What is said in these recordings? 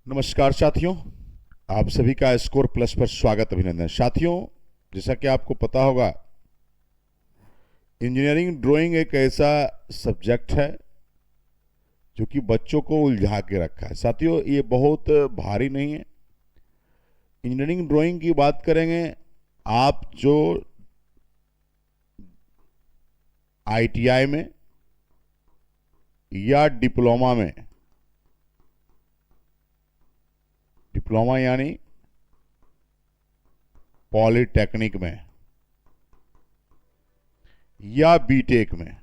नमस्कार साथियों, आप सभी का स्कोर प्लस पर स्वागत अभिनंदन। साथियों, जैसा कि आपको पता होगा, इंजीनियरिंग ड्राइंग एक ऐसा सब्जेक्ट है जो कि बच्चों को उलझा के रखा है। साथियों, ये बहुत भारी नहीं है। इंजीनियरिंग ड्राइंग की बात करेंगे, आप जो आईटीआई में या डिप्लोमा यानी पॉलिटेक्निक में या बीटेक में,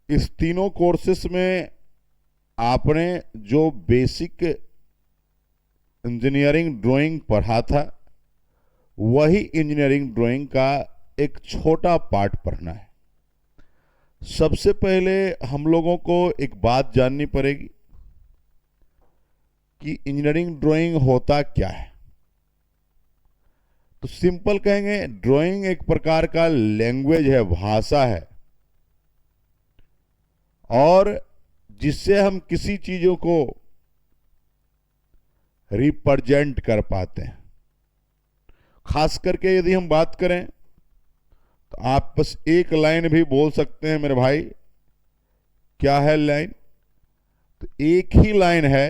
इस तीनों कोर्सेस में आपने जो बेसिक इंजीनियरिंग ड्राइंग पढ़ा था, वही इंजीनियरिंग ड्राइंग का एक छोटा पार्ट पढ़ना है। सबसे पहले हम लोगों को एक बात जाननी पड़ेगी कि इंजीनियरिंग ड्राइंग होता क्या है। तो सिंपल कहेंगे, ड्राइंग एक प्रकार का लैंग्वेज है, भाषा है, और जिससे हम किसी चीजों को रिप्रेजेंट कर पाते हैं। खास करके यदि हम बात करें तो आप बस एक लाइन भी बोल सकते हैं, मेरे भाई। क्या है लाइन? तो एक ही लाइन है।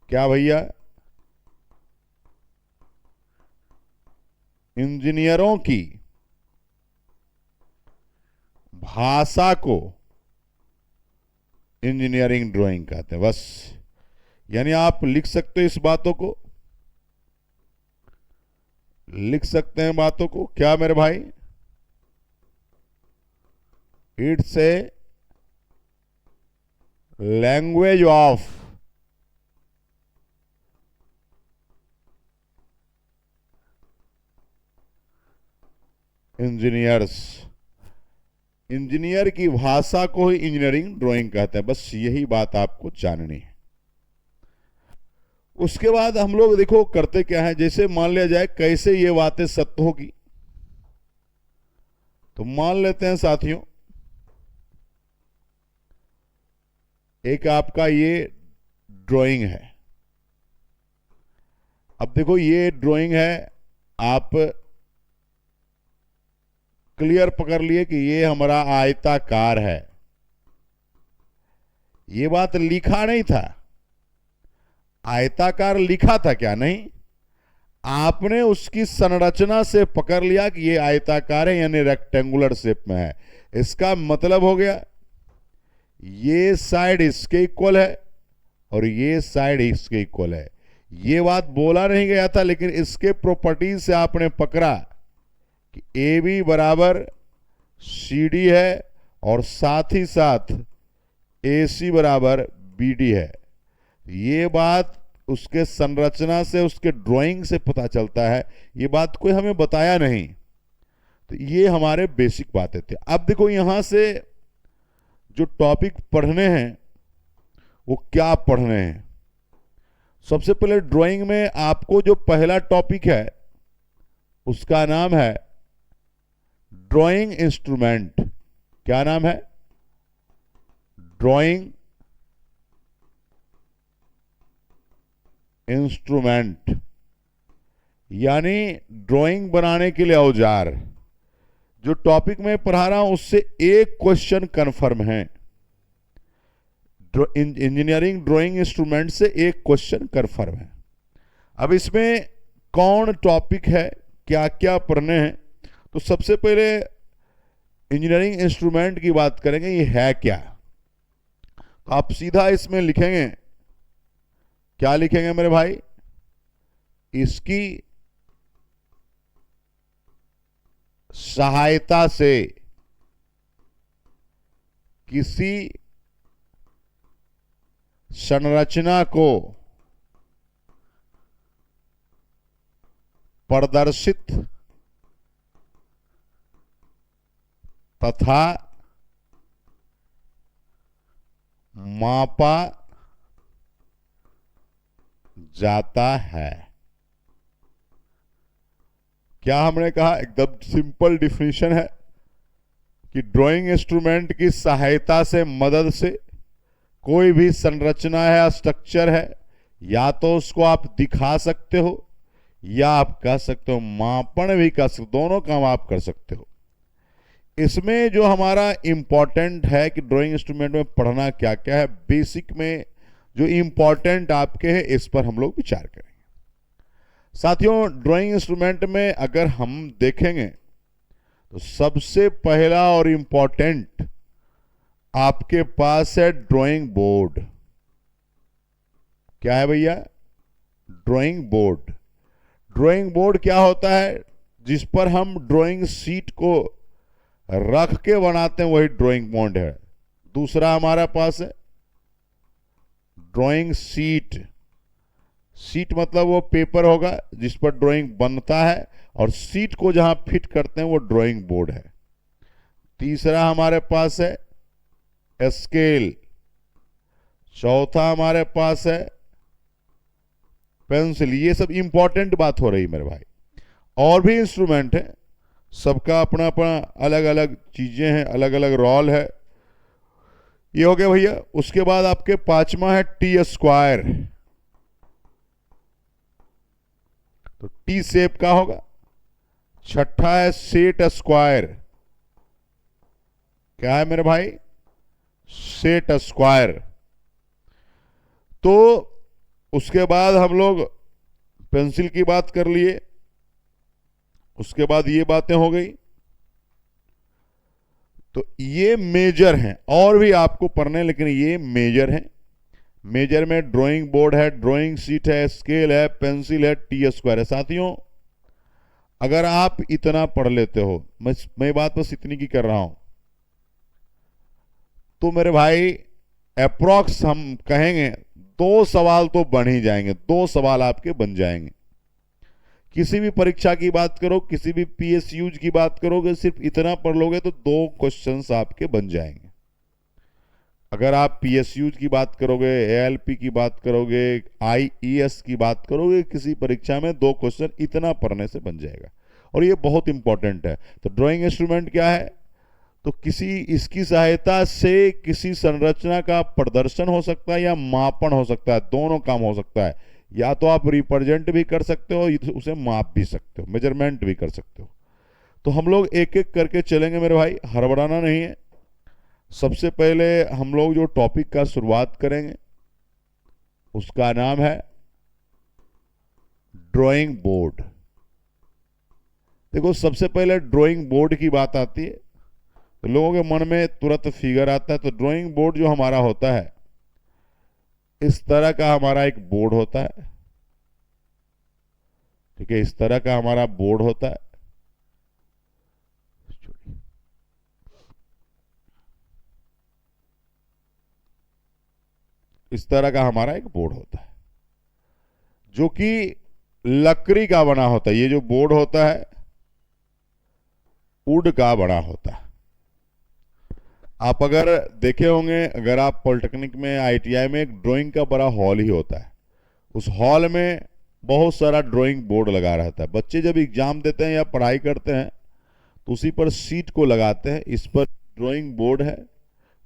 क्या भैया? इंजीनियरों की भाषा को इंजीनियरिंग ड्राइंग कहते हैं, बस। यानी आप लिख सकते हो, इस बातों को लिख सकते हैं, बातों को। क्या मेरे भाई? It's a language of engineers. Engineer की भाषा को ही इंजीनियरिंग ड्राइंग कहते हैं, बस यही बात आपको जाननी है। उसके बाद हम लोग देखो करते क्या है। जैसे मान लिया जाए कैसे ये बातें सत्य होगी, तो मान लेते हैं साथियों, एक आपका ये ड्राइंग है। अब देखो, ये ड्राइंग है, आप क्लियर पकड़ लिए कि ये हमारा आयताकार है। ये बात लिखा नहीं था, आयताकार लिखा था क्या? नहीं। आपने उसकी संरचना से पकड़ लिया कि ये आयताकार है, यानी रेक्टेंगुलर शेप में है। इसका मतलब हो गया ये साइड इसके इक्वल है और ये साइड इसके इक्वल है। ये बात बोला नहीं गया था, लेकिन इसके प्रॉपर्टीज से आपने पकड़ा कि ए बी बराबर सी डी है, और साथ ही साथ ए सी बराबर बी डी है। ये बात उसके संरचना से, उसके ड्राइंग से पता चलता है। ये बात कोई हमें बताया नहीं। तो ये हमारे बेसिक बातें थे। अब देखो, यहां से जो टॉपिक पढ़ने हैं वो क्या पढ़ने हैं। सबसे पहले ड्राइंग में आपको जो पहला टॉपिक है उसका नाम है ड्राइंग इंस्ट्रूमेंट। क्या नाम है? ड्राइंग इंस्ट्रूमेंट, यानी ड्राइंग बनाने के लिए औजार। जो टॉपिक मैं पढ़ा रहा हूं उससे एक क्वेश्चन कंफर्म है। इंजीनियरिंग ड्राइंग इंस्ट्रूमेंट से एक क्वेश्चन कंफर्म है। अब इसमें कौन टॉपिक है, क्या क्या पढ़ने हैं। तो सबसे पहले इंजीनियरिंग इंस्ट्रूमेंट की बात करेंगे, ये है क्या। तो आप सीधा इसमें लिखेंगे, क्या लिखेंगे मेरे भाई? इसकी सहायता से किसी संरचना को प्रदर्शित तथा मापा जाता है। क्या हमने कहा? एकदम सिंपल डिफिनीशन है। कि ड्राइंग इंस्ट्रूमेंट की सहायता से, मदद से कोई भी संरचना है, स्ट्रक्चर है, या तो उसको आप दिखा सकते हो या आप कह सकते हो मापन भी कर सकते, दोनों काम आप कर सकते हो। इसमें जो हमारा इंपॉर्टेंट है कि ड्राइंग इंस्ट्रूमेंट में पढ़ना क्या क्या है, बेसिक में जो इंपॉर्टेंट आपके है, इस पर हम लोग विचार करेंगे। साथियों, ड्राइंग इंस्ट्रूमेंट में अगर हम देखेंगे तो सबसे पहला और इंपॉर्टेंट आपके पास है ड्राइंग बोर्ड। क्या है भैया? Drawing board. ड्राइंग बोर्ड क्या होता है? जिस पर हम ड्राइंग शीट को रख के बनाते हैं, वही ड्राइंग बोर्ड है। दूसरा हमारा पास है ड्राइंग शीट। शीट मतलब वो पेपर होगा जिस पर ड्राइंग बनता है, और शीट को जहां फिट करते हैं वो ड्राइंग बोर्ड है। तीसरा हमारे पास है स्केल। चौथा हमारे पास है पेंसिल। ये सब इंपॉर्टेंट बात हो रही मेरे भाई। और भी इंस्ट्रूमेंट है, सबका अपना अपना अलग अलग चीजें हैं, अलग अलग रोल है। ये हो गया भैया। उसके बाद आपके पांचवा है टी स्क्वायर। तो टी शेप का होगा। छठा है सेट स्क्वायर। क्या है मेरे भाई? Set square. तो उसके बाद हम लोग पेंसिल की बात कर लिए। उसके बाद ये बातें हो गई। तो ये मेजर हैं, और भी आपको पढ़ने, लेकिन ये मेजर हैं। मेजर में ड्राइंग बोर्ड है, ड्राइंग शीट है, स्केल है, पेंसिल है, टी स्क्वायर है। साथियों, अगर आप इतना पढ़ लेते हो, मैं बात बस इतनी की कर रहा हूं, तो मेरे भाई अप्रॉक्स हम कहेंगे 2 सवाल तो बन ही जाएंगे, 2 सवाल आपके बन जाएंगे। किसी भी परीक्षा की बात करो, किसी भी पीएसयूज की बात करोगे, सिर्फ इतना पढ़ लोगे तो 2 क्वेश्चंस आपके बन जाएंगे। अगर आप पीएसयूज की बात करोगे, एएलपी की बात करोगे, आईईएस की बात करोगे, किसी परीक्षा में 2 क्वेश्चन इतना पढ़ने से बन जाएगा, और ये बहुत इंपॉर्टेंट है। तो ड्राइंग इंस्ट्रूमेंट क्या है? तो इसकी सहायता से किसी संरचना का प्रदर्शन हो सकता है या मापन हो सकता है, दोनों काम हो सकता है। या तो आप रिप्रेजेंट भी कर सकते हो, उसे माप भी सकते हो, मेजरमेंट भी कर सकते हो। तो हम लोग एक एक करके चलेंगे मेरे भाई, हड़बड़ाना नहीं है। सबसे पहले हम लोग जो टॉपिक का शुरुआत करेंगे उसका नाम है ड्राइंग बोर्ड। देखो, सबसे पहले ड्राइंग बोर्ड की बात आती है तो लोगों के मन में तुरंत फिगर आता है। तो ड्राइंग बोर्ड जो हमारा होता है, इस तरह का हमारा एक बोर्ड होता है। ठीक है, इस तरह का हमारा बोर्ड होता है। इस तरह का हमारा एक बोर्ड होता है जो कि लकड़ी का बना होता है। ये जो बोर्ड होता है वुड का बना होता है। आप अगर देखे होंगे, अगर आप पॉलिटेक्निक में, आईटीआई में, एक ड्राइंग का बड़ा हॉल ही होता है। उस हॉल में बहुत सारा ड्राइंग बोर्ड लगा रहता है। बच्चे जब एग्जाम देते हैं या पढ़ाई करते हैं तो उसी पर सीट को लगाते हैं। इस पर ड्राइंग बोर्ड है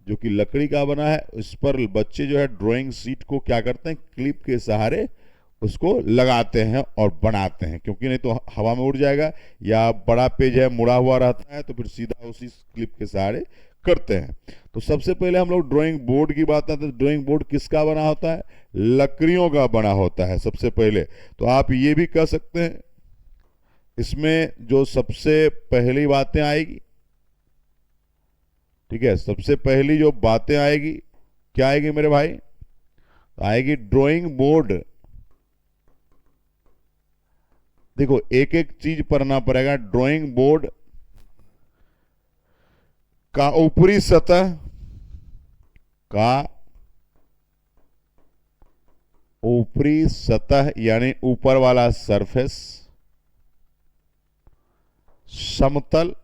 जो कि लकड़ी का बना है। इस पर बच्चे जो है ड्राइंग शीट को क्या करते हैं, क्लिप के सहारे उसको लगाते हैं और बनाते हैं, क्योंकि नहीं तो हवा में उड़ जाएगा, या बड़ा पेज है मुड़ा हुआ रहता है तो फिर सीधा उसी क्लिप के सहारे करते हैं। तो सबसे पहले हम लोग ड्राइंग बोर्ड की बात आते हैं। ड्राइंग बोर्ड किसका बना होता है? लकड़ियों का बना होता है सबसे पहले। तो आप ये भी कह सकते हैं, इसमें जो सबसे पहली बातें आएगी, ठीक है, सबसे पहली जो बातें आएगी, क्या आएगी मेरे भाई? आएगी ड्राइंग बोर्ड। देखो, एक एक चीज पढ़ना पड़ेगा। ड्राइंग बोर्ड का ऊपरी सतह का ऊपरी सतह यानी ऊपर वाला सरफेस समतल,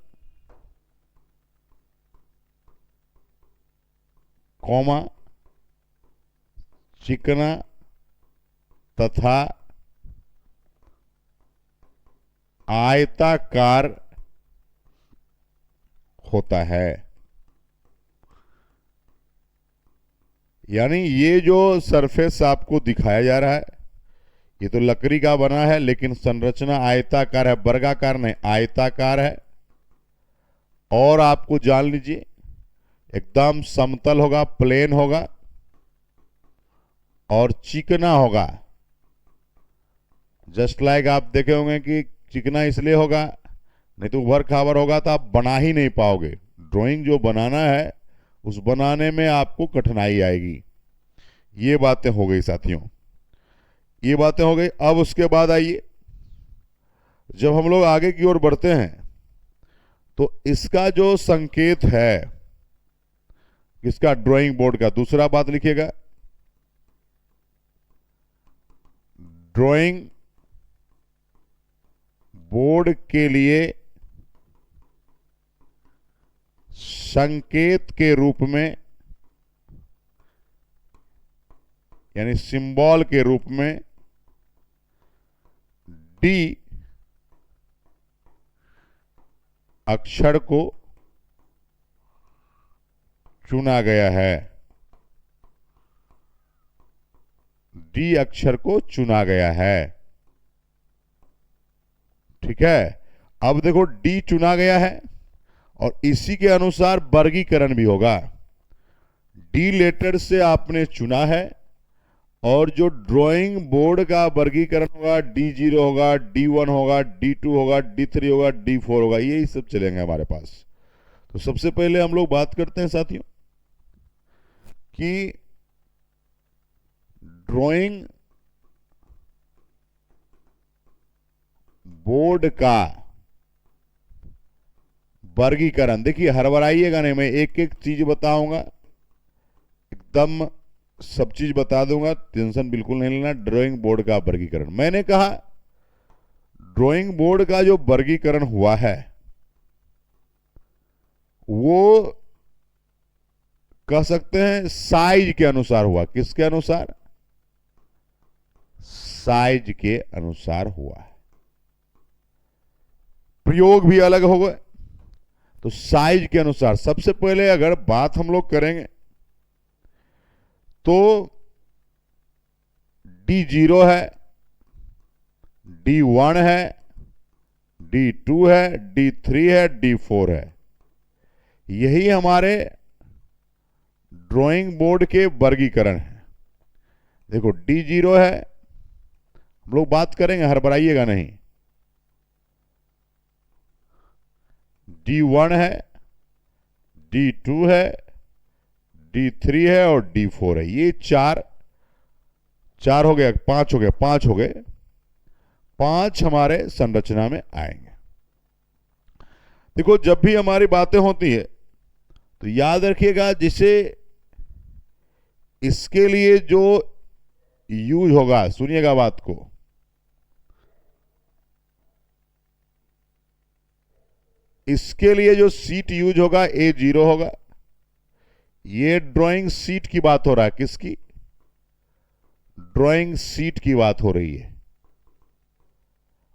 कौमा, चिकना तथा आयताकार होता है। यानी ये जो सरफेस आपको दिखाया जा रहा है ये तो लकड़ी का बना है, लेकिन संरचना आयताकार है, वर्गाकार नहीं, आयताकार है। और आपको जान लीजिए एकदम समतल होगा, प्लेन होगा और चिकना होगा। जस्ट लाइक आप देखे होंगे कि चिकना इसलिए होगा, नहीं तो उभर खावर होगा तो आप बना ही नहीं पाओगे। ड्राइंग जो बनाना है उस बनाने में आपको कठिनाई आएगी। ये बातें हो गई साथियों, ये बातें हो गई। अब उसके बाद आइए, जब हम लोग आगे की ओर बढ़ते हैं तो इसका जो संकेत है, इसका ड्राइंग बोर्ड का दूसरा बात लिखिएगा, ड्राइंग बोर्ड के लिए संकेत के रूप में, यानी सिंबल के रूप में डी अक्षर को चुना गया है। डी अक्षर को चुना गया है। ठीक है, अब देखो डी चुना गया है और इसी के अनुसार वर्गीकरण भी होगा। डी लेटर से आपने चुना है और जो ड्राइंग बोर्ड का वर्गीकरण होगा D0 होगा, D1 होगा, D2 होगा, D3 होगा, D4 होगा, यही सब चलेंगे हमारे पास। तो सबसे पहले हम लोग बात करते हैं साथियों कि ड्राइंग बोर्ड का वर्गीकरण। देखिए हड़बड़ाइएगा नहीं, मैं एक एक चीज बताऊंगा, एकदम सब चीज बता दूंगा, टेंशन बिल्कुल नहीं लेना। ड्राइंग बोर्ड का वर्गीकरण, मैंने कहा ड्राइंग बोर्ड का जो वर्गीकरण हुआ है वो कह सकते हैं साइज के अनुसार हुआ। किसके अनुसार? साइज के अनुसार हुआ है। प्रयोग भी अलग हो गए, तो साइज के अनुसार सबसे पहले अगर बात हम लोग करेंगे तो D0 है, D1 है, D2 है, D3 है, D4 है। यही हमारे ड्राइंग बोर्ड के वर्गीकरण है। देखो D0 है, हम लोग बात करेंगे, हड़बड़ाइएगा नहीं। D1 है, D2 है, D3 है और D4 है। ये चार हो गया, पांच हो गए, पांच हमारे संरचना में आएंगे। देखो जब भी हमारी बातें होती है तो याद रखिएगा, जिसे इसके लिए जो यूज होगा, सुनिएगा बात को, इसके लिए जो सीट यूज होगा A0 होगा। ये ड्राइंग सीट की बात हो रहा है। किसकी? ड्राइंग सीट की बात हो रही है।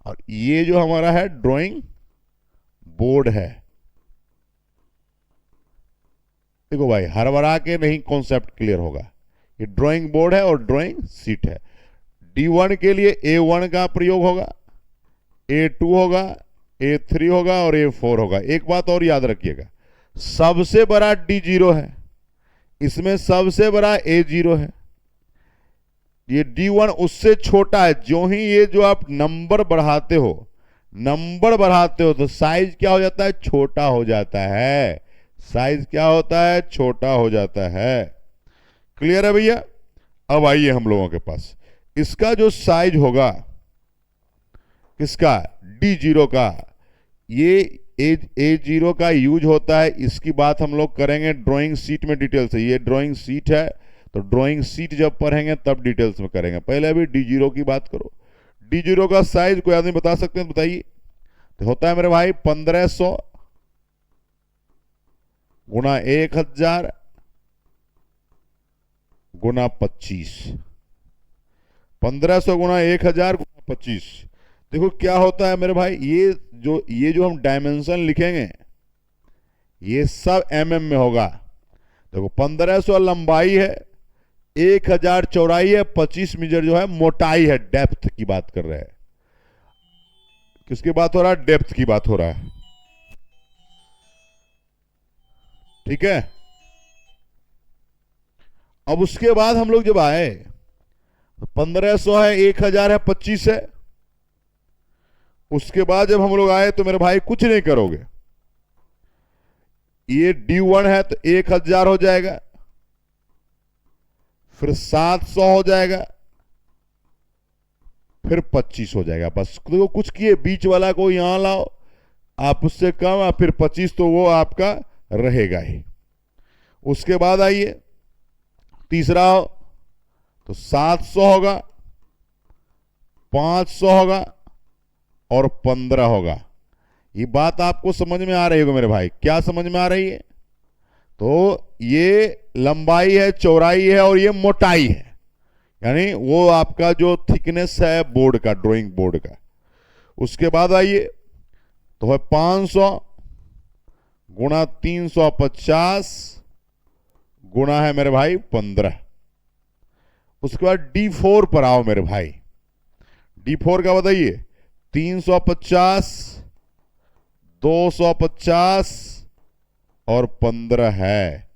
और ये जो हमारा है ड्राइंग बोर्ड है। देखो भाई हड़बड़ा के नहीं, कॉन्सेप्ट क्लियर होगा। ये ड्राइंग बोर्ड है और ड्राइंग सीट है। D1 के लिए A1 का प्रयोग होगा, A2 होगा, A3 होगा और A4 होगा। एक बात और याद रखिएगा, सबसे बड़ा D0 है, इसमें सबसे बड़ा A0 है। ये D1 उससे छोटा है। जो ही ये जो आप नंबर बढ़ाते हो तो साइज क्या हो जाता है? छोटा हो जाता है। साइज क्या होता है? छोटा हो जाता है। क्लियर है भैया? अब आइए हम लोगों के पास, इसका जो साइज होगा, किसका? D0 का। ये A0 का यूज होता है, इसकी बात हम लोग करेंगे ड्राइंग सीट में डिटेल से। ये ड्राइंग सीट है, तो ड्राइंग सीट जब पढ़ेंगे तब डिटेल्स में करेंगे। पहले अभी D0 की बात करो। D0 का साइज कोई आदमी बता सकते हैं? बताइए। तो होता है मेरे भाई 1500 गुना 1000 गुना 25। 1500 गुना 1000 गुना 25। देखो क्या होता है मेरे भाई, ये जो हम डायमेंशन लिखेंगे, ये सब mm में होगा। देखो 1500 लंबाई है, 1000 चौड़ाई है, 25 मीटर जो है मोटाई है, डेप्थ की बात कर रहे हैं। किसकी बात हो रहा है? डेप्थ की बात हो रहा है। ठीक है। अब उसके बाद हम लोग जब आए तो 1500 है, 1000 है, 25 है। उसके बाद जब हम लोग आए तो मेरे भाई कुछ नहीं करोगे, ये D1 है तो 1000 हो जाएगा, फिर 700 हो जाएगा, फिर 25 हो जाएगा। बस तो कुछ किए, बीच वाला को यहां लाओ, आप उससे कम और फिर 25, तो वो आपका रहेगा ही। उसके बाद आइए तीसरा हो तो 700 होगा, 500 होगा और 15 होगा। ये बात आपको समझ में आ रही होगी मेरे भाई? क्या समझ में आ रही है? तो ये लंबाई है, चौड़ाई है और ये मोटाई है, यानी वो आपका जो थिकनेस है बोर्ड का, ड्राइंग बोर्ड का। उसके बाद आइए तो है 500 गुणा 350 गुणा है मेरे भाई 15। उसके बाद D4 पर आओ मेरे भाई। D4 का बताइए, 350, 250 और 15 है।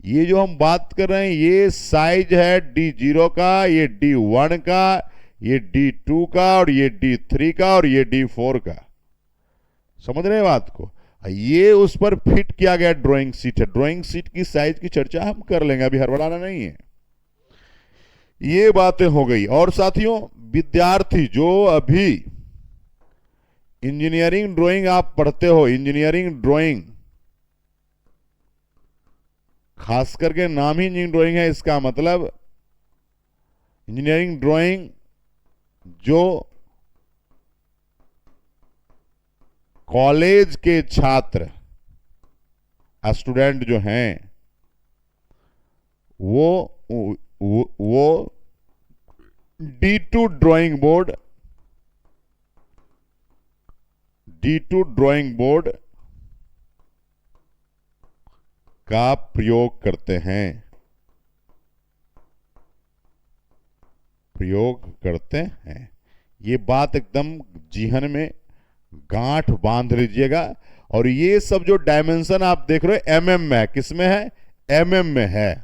ये जो हम बात कर रहे हैं ये साइज है D0 का, ये D1 का, ये D2 का और ये D3 का और ये D4 का। समझ रहे हैं बात को? ये उस पर फिट किया गया ड्राइंग शीट है। ड्राइंग शीट की साइज की चर्चा हम कर लेंगे, अभी हड़बड़ाना नहीं है। ये बातें हो गई। और साथियों, विद्यार्थी जो अभी इंजीनियरिंग ड्राइंग आप पढ़ते हो, इंजीनियरिंग ड्राइंग खास करके नाम ही इंजीनियरिंग ड्राइंग है, इसका मतलब इंजीनियरिंग ड्राइंग जो कॉलेज के छात्र स्टूडेंट जो हैं वो D2 drawing board, D2 drawing board का प्रयोग करते हैं, प्रयोग करते हैं। ये बात एकदम जीहन में गांठ बांध लीजिएगा। और ये सब जो डायमेंशन आप देख रहे हो mm में है। किस में है? mm में है।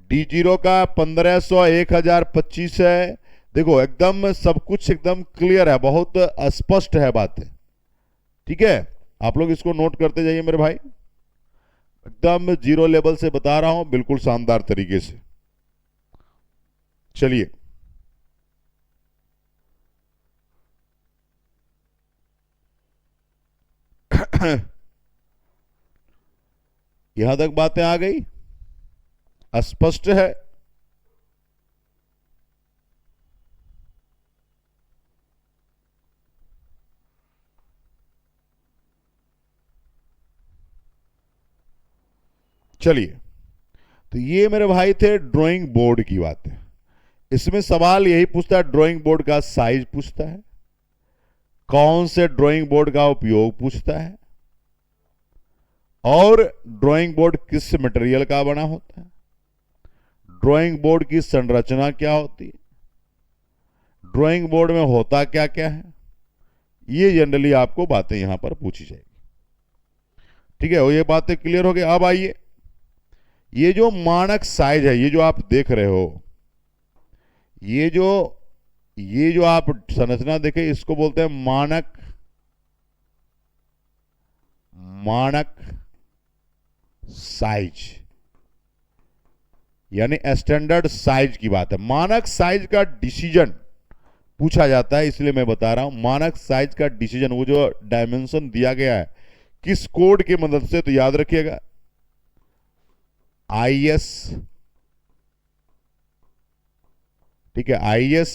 D0 का 1500, 1000, 25 है। देखो एकदम सब कुछ एकदम क्लियर है, बहुत स्पष्ट है बातें। ठीक है, आप लोग इसको नोट करते जाइए मेरे भाई। एकदम जीरो लेवल से बता रहा हूं, बिल्कुल शानदार तरीके से। चलिए यहां तक बातें आ गई, स्पष्ट है? चलिए, तो ये मेरे भाई थे ड्राइंग बोर्ड की बातें। इसमें सवाल यही पूछता है, ड्राइंग बोर्ड का साइज पूछता है, कौन से ड्राइंग बोर्ड का उपयोग पूछता है, और ड्राइंग बोर्ड किस मटेरियल का बना होता है, ड्राइंग बोर्ड की संरचना क्या होती है, ड्राइंग बोर्ड में होता क्या क्या है। ये जनरली आपको बातें यहां पर पूछी जाएगी। ठीक है, ये बातें क्लियर हो गई। अब आइए, ये जो मानक साइज है, ये जो आप देख रहे हो, ये जो आप संरचना देखे, इसको बोलते हैं मानक साइज, यानी स्टैंडर्ड साइज की बात है। मानक साइज का डिसीजन पूछा जाता है, इसलिए मैं बता रहा हूं। मानक साइज का डिसीजन, वो जो डायमेंशन दिया गया है किस कोड की मदद से, तो याद रखिएगा IS। ठीक है, IS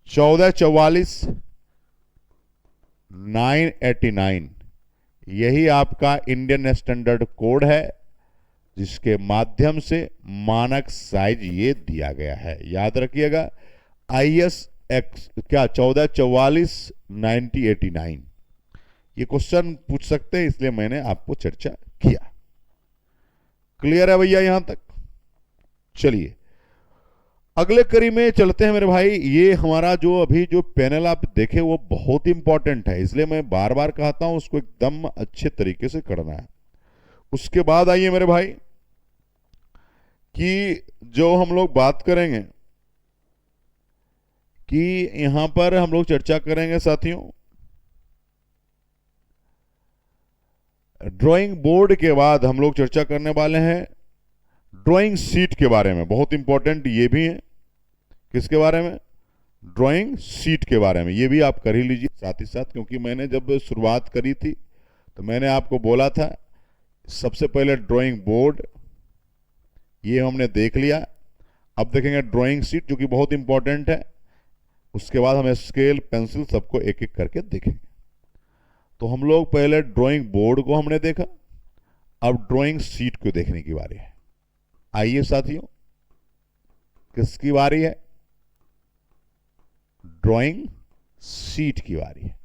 1444 989, यही आपका इंडियन स्टैंडर्ड कोड है, जिसके माध्यम से मानक साइज ये दिया गया है। याद रखिएगा IS क्या 1444 9089। ये क्वेश्चन पूछ सकते हैं, इसलिए मैंने आपको चर्चा किया। क्लियर है भैया यहां तक? चलिए अगले कड़ी में चलते हैं मेरे भाई। ये हमारा जो अभी जो पैनल आप देखे वो बहुत इंपॉर्टेंट है, इसलिए मैं बार बार कहता हूं उसको एकदम अच्छे तरीके से करना है। उसके बाद आइए मेरे भाई कि जो हम लोग बात करेंगे कि यहां पर हम लोग चर्चा करेंगे साथियों ड्राइंग बोर्ड के बाद हम लोग चर्चा करने वाले हैं ड्राइंग शीट के बारे में। बहुत इंपॉर्टेंट ये भी है। किसके बारे में? ड्राइंग शीट के बारे में। ये भी आप कर ही लीजिए साथ ही साथ, क्योंकि मैंने जब शुरुआत करी थी तो मैंने आपको बोला था सबसे पहले ड्राइंग बोर्ड, ये हमने देख लिया। अब देखेंगे ड्राइंग शीट जो कि बहुत इंपॉर्टेंट है। उसके बाद हम स्केल पेंसिल सबको एक एक करके देखेंगे। तो हम लोग पहले ड्राइंग बोर्ड को हमने देखा, अब ड्राइंग शीट को देखने की बारी है। आइए साथियों, किसकी बारी है? ड्राइंग शीट की बारी है।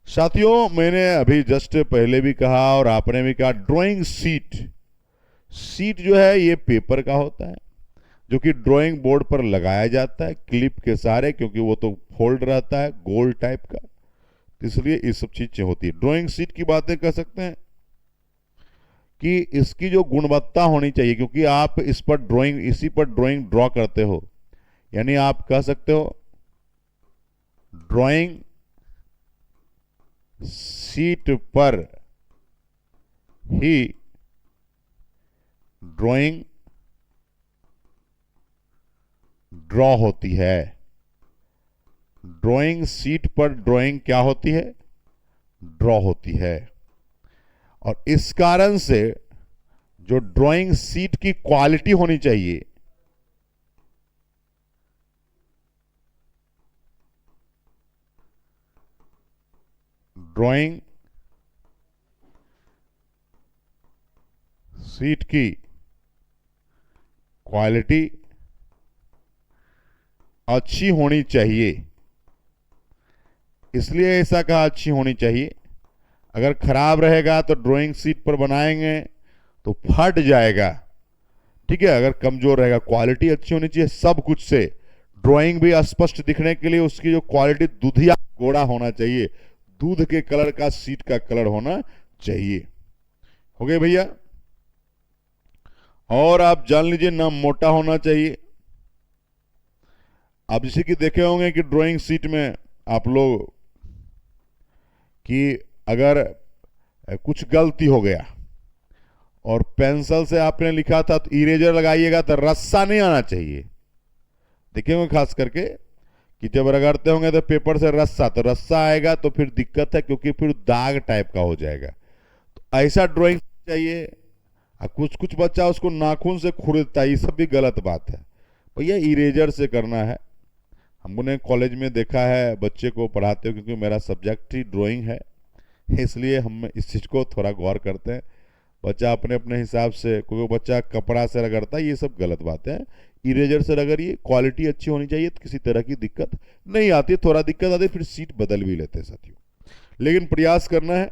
साथियों मैंने अभी जस्ट पहले भी कहा और आपने भी कहा, ड्राइंग शीट, शीट जो है ये पेपर का होता है जो कि ड्राइंग बोर्ड पर लगाया जाता है क्लिप के सहारे, क्योंकि वो तो फोल्ड रहता है गोल टाइप का, इसलिए ये सब चीजें होती है। ड्राइंग शीट की बातें कर सकते हैं कि इसकी जो गुणवत्ता होनी चाहिए, क्योंकि आप इस पर ड्राइंग, इसी पर ड्राइंग ड्रॉ करते हो, यानी आप कह सकते हो ड्राइंग शीट पर ही ड्राइंग ड्रॉ होती है। ड्राइंग शीट पर ड्राइंग क्या होती है? ड्रॉ होती है। और इस कारण से जो ड्राइंग शीट की क्वालिटी होनी चाहिए, ड्राइंग शीट की क्वालिटी अच्छी होनी चाहिए। इसलिए ऐसा कहा अच्छी होनी चाहिए। अगर खराब रहेगा तो ड्राइंग शीट पर बनाएंगे तो फट जाएगा, ठीक है। अगर कमजोर रहेगा, क्वालिटी अच्छी होनी चाहिए सब कुछ से। ड्राइंग भी स्पष्ट दिखने के लिए उसकी जो क्वालिटी दूधिया गोड़ा होना चाहिए, दूध के कलर का शीट का कलर होना चाहिए। हो गए भैया? और आप जान लीजिए ना मोटा होना चाहिए। आप जैसे कि देखे होंगे कि ड्राइंग शीट में आप लोग कि अगर कुछ गलती हो गया और पेंसिल से आपने लिखा था तो इरेजर लगाइएगा तो रस्सा नहीं आना चाहिए। देखे होंगे खास करके कि जब रगड़ते होंगे तो पेपर से रस्सा, तो रस्सा आएगा तो फिर दिक्कत है, क्योंकि फिर दाग टाइप का हो जाएगा। तो ऐसा ड्राइंग चाहिए। कुछ कुछ बच्चा उसको नाखून से खुरदता है, ये सब भी गलत बात है भैया, इरेजर से करना है। हमने कॉलेज में देखा है बच्चे को पढ़ाते हो, क्योंकि मेरा सब्जेक्ट ही ड्राइंग है, इसलिए हम इस चीज़ को थोड़ा गौर करते हैं। बच्चा अपने अपने हिसाब से, कोई बच्चा कपड़ा से रगड़ता है, ये सब गलत बात है। इरेजर से रगड़िए, क्वालिटी अच्छी होनी चाहिए, तो किसी तरह की दिक्कत नहीं आती। थोड़ा दिक्कत आती फिर सीट बदल भी लेते हैं साथियों, लेकिन प्रयास करना है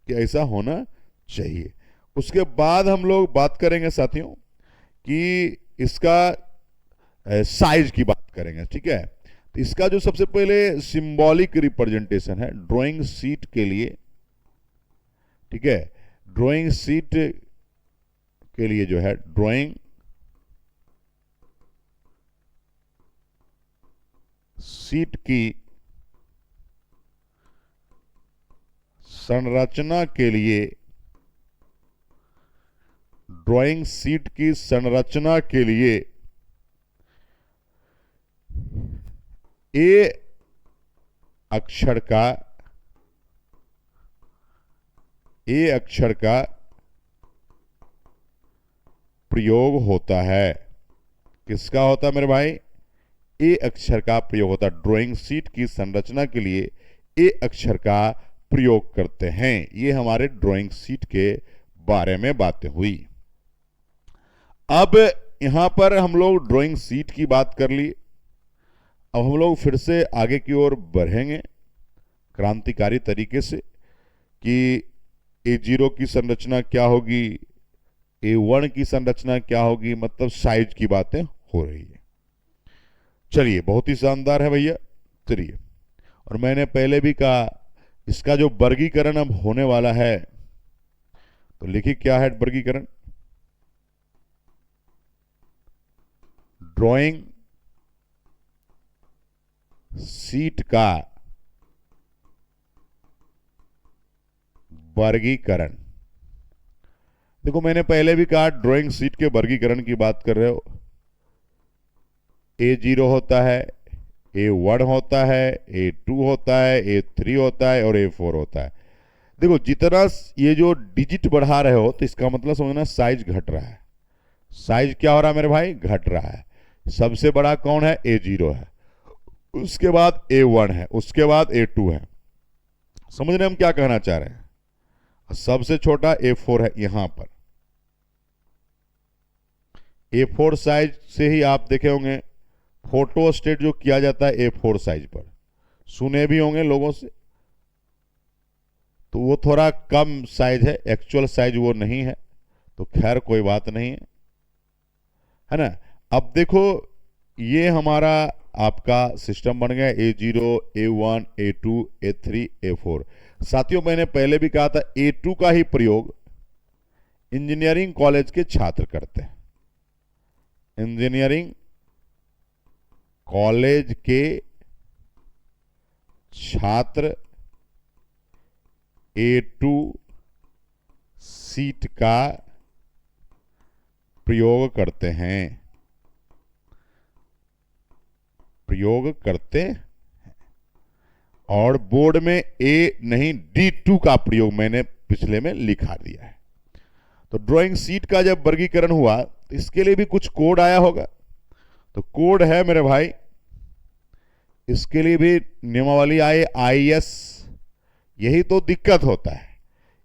कि ऐसा होना चाहिए। उसके बाद हम लोग बात करेंगे साथियों कि इसका साइज की बात करेंगे, ठीक है। तो इसका जो सबसे पहले सिंबॉलिक रिप्रेजेंटेशन है ड्राइंग शीट के लिए, ठीक है। ड्राइंग शीट के लिए जो है ड्राइंग शीट की संरचना के लिए, ड्राइंग शीट की संरचना के लिए ए अक्षर का प्रयोग होता है। किसका होता है मेरे भाई? ए अक्षर का प्रयोग होता है। ड्राइंग शीट की संरचना के लिए ए अक्षर का प्रयोग करते हैं। ये हमारे ड्राइंग शीट के बारे में बातें हुई। अब यहां पर हम लोग ड्राइंग शीट की बात कर ली। अब हम लोग फिर से आगे की ओर बढ़ेंगे क्रांतिकारी तरीके से कि A0 की संरचना क्या होगी, A1 की संरचना क्या होगी, मतलब साइज की बातें हो रही है। चलिए, बहुत ही शानदार है भैया। चलिए, और मैंने पहले भी कहा इसका जो वर्गीकरण अब होने वाला है, तो लिखिए क्या है वर्गीकरण। ड्राइंग शीट का वर्गीकरण। देखो, मैंने पहले भी कहा ड्राइंग शीट के वर्गीकरण की बात कर रहे हो। A0 होता है, A1 होता है, A2 होता है, A3 होता है और A4 होता है। देखो, जितना ये जो डिजिट बढ़ा रहे हो तो इसका मतलब समझना साइज घट रहा है। साइज क्या हो रहा है मेरे भाई, घट रहा है। सबसे बड़ा कौन है, A0 है, उसके बाद A1 है, उसके बाद A2 है। समझ रहे हम क्या कहना चाह रहे हैं। सबसे छोटा A4 है यहां पर। A4 साइज से ही आप देखे होंगे फोटो स्टेट जो किया जाता है A4 साइज पर, सुने भी होंगे लोगों से। तो वो थोड़ा कम साइज है, एक्चुअल साइज वो नहीं है, तो खैर कोई बात नहीं है ना। अब देखो, ये हमारा आपका सिस्टम बन गया A0, A1, A2, A3, A4। साथियों, मैंने पहले भी कहा था A2 का ही प्रयोग इंजीनियरिंग कॉलेज के छात्र करते हैं। इंजीनियरिंग कॉलेज के छात्र A2 सीट का प्रयोग करते हैं, प्रयोग करते हैं। और बोर्ड में A नहीं D2 का प्रयोग मैंने पिछले में लिखा दिया है। तो ड्राइंग शीट का जब वर्गीकरण हुआ तो इसके लिए भी कुछ कोड आया होगा। तो कोड है मेरे भाई, इसके लिए भी नियमावली आए IS। यही तो दिक्कत होता है,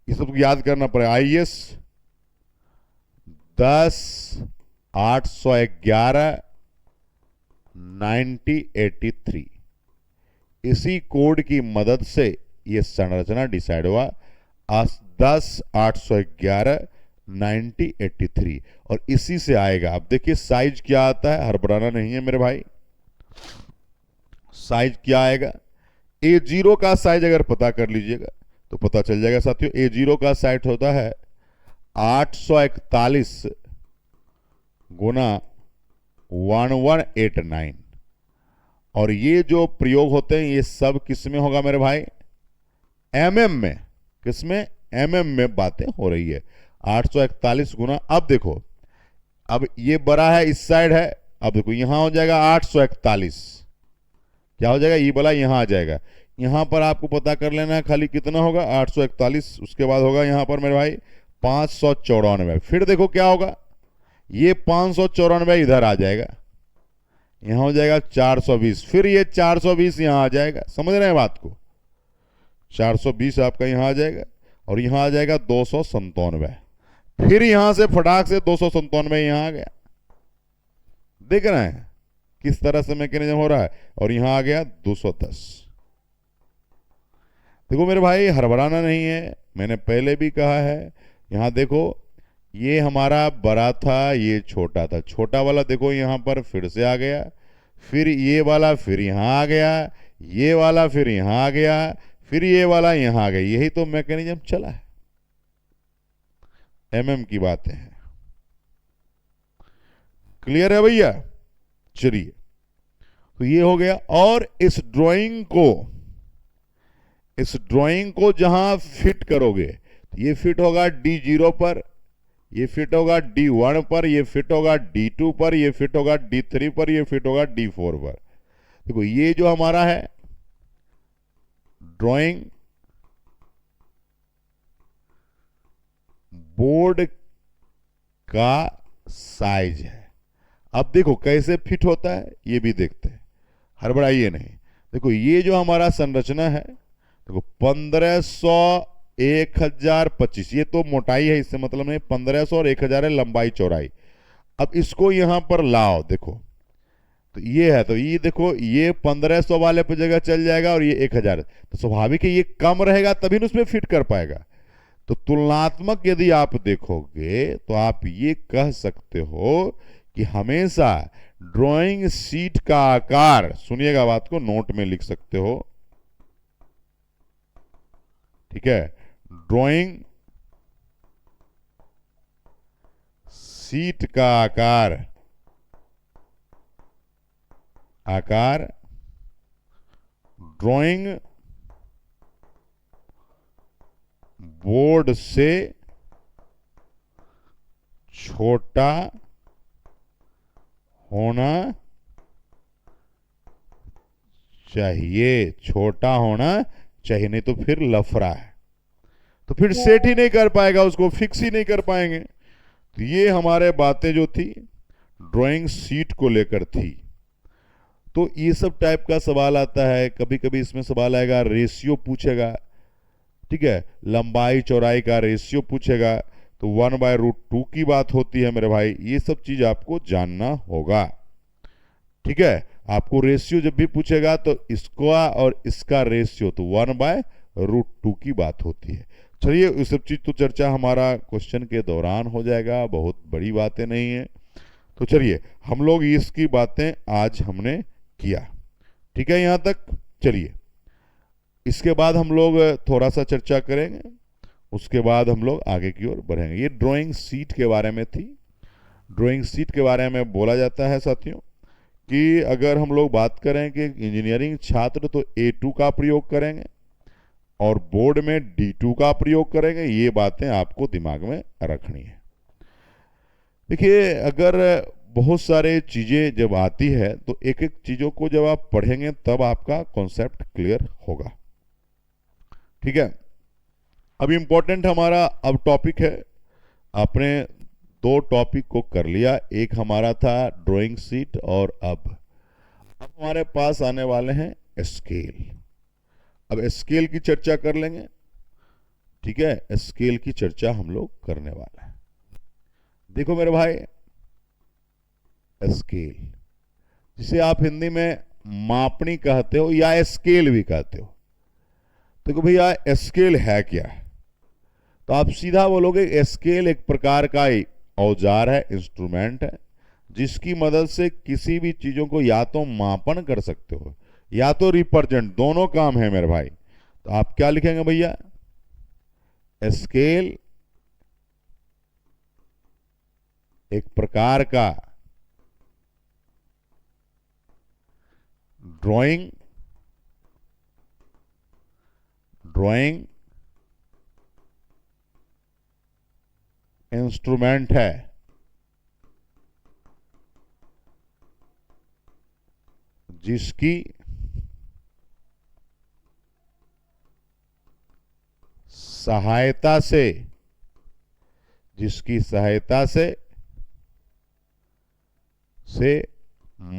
ये सब याद करना पड़ेगा। IS 10-811-9083। इसी कोड की मदद से ये संरचना डिसाइड हुआ, 10-811-9083, और इसी से आएगा। अब देखिए साइज क्या आता है, हड़बड़ाना नहीं है मेरे भाई। साइज क्या आएगा, A0 का साइज अगर पता कर लीजिएगा तो पता चल जाएगा साथियों। A0 का साइज होता है 841 गुना 1189। और ये जो प्रयोग होते हैं ये सब किस में होगा मेरे भाई, MM में। किस में, MM में बातें हो रही है। 841 गुना, अब देखो, अब ये बड़ा है इस साइड है, अब देखो यहां हो जाएगा 841, क्या हो जाएगा, ये वाला यहां आ जाएगा। यहां पर आपको पता कर लेना है खाली कितना होगा, 841। उसके बाद होगा यहां पर मेरे भाई 594। फिर देखो क्या होगा, ये 594 इधर आ जाएगा, यहां हो जाएगा 420। फिर ये 420 यहां आ जाएगा, समझ रहे हैं बात को। 420 आपका यहां आ जाएगा और यहां आ जाएगा 297। फिर यहां से फटाक से 297 यहां आ गया। देख रहे हैं किस तरह से मैकेनिज्म हो रहा है। और यहां आ गया 210। देखो मेरे भाई, हड़बड़ाना नहीं है, मैंने पहले भी कहा है। यहां देखो, ये हमारा बड़ा था, ये छोटा था। छोटा वाला देखो यहां पर फिर से आ गया, फिर ये वाला फिर यहां आ गया, ये वाला फिर यहां आ गया, फिर ये वाला यहां आ गया। यही तो मैकेनिज्म चला है। MM की बातें हैं। क्लियर है भैया। चलिए, तो ये हो गया। और इस ड्राइंग को जहां फिट करोगे तो ये फिट होगा D0 पर, ये फिट होगा D1 पर, ये फिट होगा D2 पर, ये फिट होगा D3 पर, ये फिट होगा D4 पर। देखो ये जो हमारा है ड्राइंग बोर्ड का साइज है। अब देखो कैसे फिट होता है ये भी देखते हैं, हड़बड़ाइए नहीं। देखो ये जो हमारा संरचना है, देखो 1500 1025, ये तो मोटाई है, इससे मतलब नहीं। 1500 और 1000 है लंबाई चौड़ाई। अब इसको यहां पर लाओ, देखो तो ये है, तो ये देखो ये 1500 वाले पर जगह चल जाएगा और ये 1000। तो स्वाभाविक है ये कम रहेगा तभी न उसमें फिट कर पाएगा। तो तुलनात्मक यदि आप देखोगे तो आप ये कह सकते हो कि हमेशा ड्राइंग शीट का आकार, सुनिएगा बात को, नोट में लिख सकते हो, ठीक है, ड्राइंग शीट का आकार ड्राइंग बोर्ड से छोटा होना चाहिए, छोटा होना चाहिए, नहीं तो फिर लफड़ा है, तो फिर सेट ही नहीं कर पाएगा, उसको फिक्स ही नहीं कर पाएंगे। तो ये हमारे बातें जो थी ड्राइंग शीट को लेकर थी। तो ये सब टाइप का सवाल आता है, कभी कभी इसमें सवाल आएगा, रेशियो पूछेगा, ठीक है, लंबाई चौड़ाई का रेशियो पूछेगा, तो 1/√2 की बात होती है मेरे भाई, ये सब चीज आपको जानना होगा, ठीक है। आपको रेशियो जब भी पूछेगा तो इसका और इसका रेशियो तो 1/√2 की बात होती है। चलिए, ये सब चीज तो चर्चा हमारा क्वेश्चन के दौरान हो जाएगा, बहुत बड़ी बातें नहीं है। तो चलिए, हम लोग इसकी बातें आज हमने किया, ठीक है, यहां तक। चलिए, इसके बाद हम लोग थोड़ा सा चर्चा करेंगे, उसके बाद हम लोग आगे की ओर बढ़ेंगे। ये ड्राइंग शीट के बारे में थी। ड्राइंग शीट के बारे में बोला जाता है साथियों कि अगर हम लोग बात करें कि इंजीनियरिंग छात्र तो A2 का प्रयोग करेंगे और बोर्ड में D2 का प्रयोग करेंगे, ये बातें आपको दिमाग में रखनी है। देखिए, अगर बहुत सारे चीजें जब आती है तो एक एक चीजों को जब आप पढ़ेंगे तब आपका कॉन्सेप्ट क्लियर होगा, ठीक है। अब इंपॉर्टेंट हमारा अब टॉपिक है, आपने 2 टॉपिक को कर लिया, एक हमारा था ड्राइंग शीट और अब हमारे पास आने वाले हैं स्केल। अब स्केल की चर्चा कर लेंगे, ठीक है, स्केल की चर्चा हम लोग करने वाले हैं। देखो मेरे भाई, स्केल जिसे आप हिंदी में मापनी कहते हो या स्केल भी कहते हो, देखो भैया स्केल है क्या? तो आप सीधा बोलोगे स्केल एक प्रकार का औजार है, इंस्ट्रूमेंट है, जिसकी मदद से किसी भी चीजों को या तो मापन कर सकते हो या तो रिप्रेजेंट, दोनों काम है मेरे भाई। तो आप क्या लिखेंगे भैया? स्केल एक प्रकार का ड्राइंग इंस्ट्रूमेंट है, जिसकी सहायता से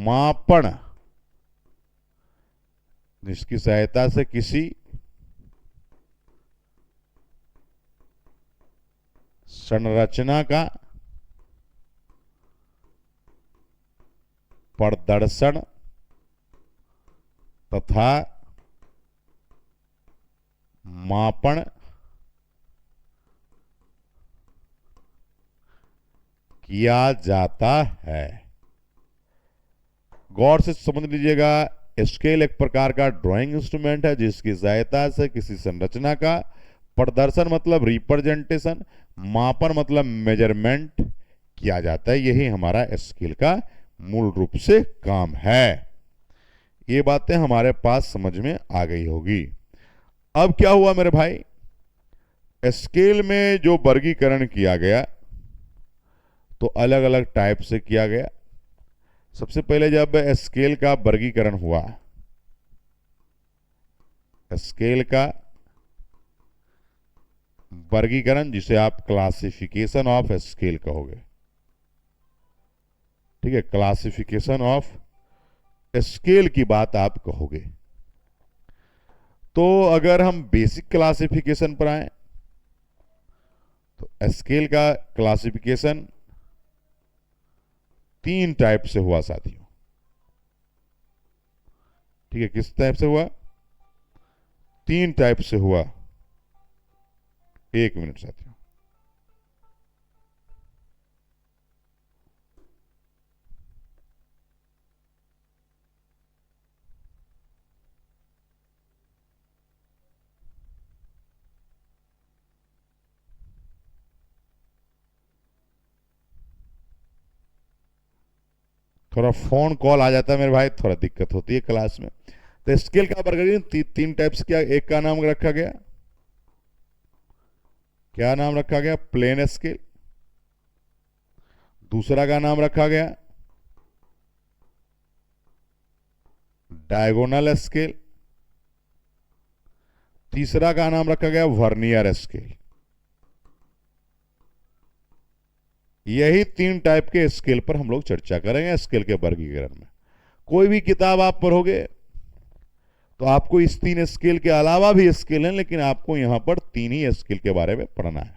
मापन, जिसकी सहायता से किसी संरचना का प्रदर्शन तथा मापन किया जाता है। गौर से समझ लीजिएगा, स्केल एक प्रकार का ड्राइंग इंस्ट्रूमेंट है जिसकी सहायता से किसी संरचना का प्रदर्शन मतलब रिप्रेजेंटेशन, मापन मतलब मेजरमेंट किया जाता है। यही हमारा स्केल का मूल रूप से काम है। ये बातें हमारे पास समझ में आ गई होगी। अब क्या हुआ मेरे भाई, स्केल में जो वर्गीकरण किया गया तो अलग अलग टाइप से किया गया। सबसे पहले जब स्केल का वर्गीकरण हुआ, स्केल का वर्गीकरण जिसे आप क्लासिफिकेशन ऑफ स्केल कहोगे, ठीक है, क्लासिफिकेशन ऑफ स्केल की बात आप कहोगे। तो अगर हम बेसिक क्लासिफिकेशन पर आए तो स्केल का क्लासिफिकेशन 3 टाइप से हुआ साथियों, ठीक है। किस टाइप से हुआ? 3 टाइप से हुआ। एक मिनट साथियों। थोड़ा फोन कॉल आ जाता है मेरे भाई, थोड़ा दिक्कत होती है क्लास में। तो स्केल का वर्गीकरण तीन टाइप्स किया। एक का नाम रखा गया, क्या नाम रखा गया? Plane scale. दूसरा का नाम रखा गया डायगोनल स्केल। तीसरा का नाम रखा गया वर्नियर स्केल। यही तीन टाइप के स्केल पर हम लोग चर्चा करेंगे स्केल के वर्गीकरण में। कोई भी किताब आप पढ़ोगे तो आपको इस तीन स्केल के अलावा भी स्केल हैं, लेकिन आपको यहां पर तीन ही स्केल के बारे में पढ़ना है।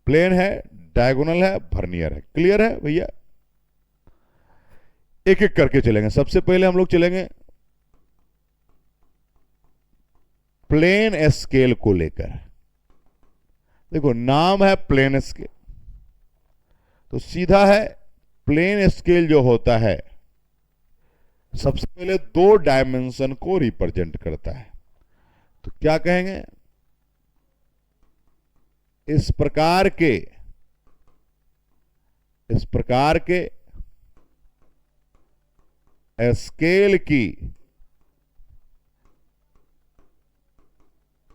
प्लेन है, डायगोनल है, वर्नियर है। क्लियर है भैया? एक एक करके चलेंगे। सबसे पहले हम लोग चलेंगे प्लेन स्केल को लेकर। देखो नाम है प्लेन स्केल, तो सीधा है प्लेन स्केल जो होता है सबसे पहले दो डायमेंशन को रिप्रेजेंट करता है। तो क्या कहेंगे? इस प्रकार के स्केल की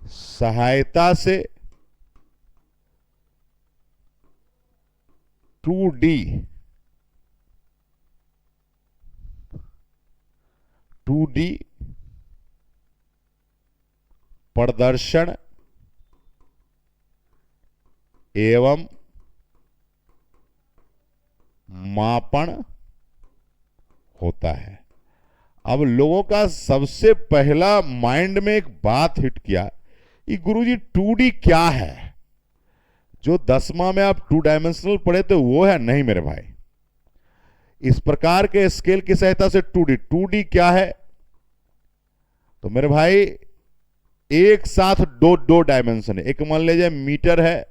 सहायता से 2D प्रदर्शन एवं मापन होता है। अब लोगों का सबसे पहला माइंड में एक बात हिट किया कि गुरुजी 2D क्या है? जो 10वां में आप 2 डायमेंशनल पढ़े थे वो है? नहीं मेरे भाई। इस प्रकार के स्केल की सहायता से 2D क्या है? तो मेरे भाई एक साथ दो डायमेंशन है। एक मान लीजिए मीटर है,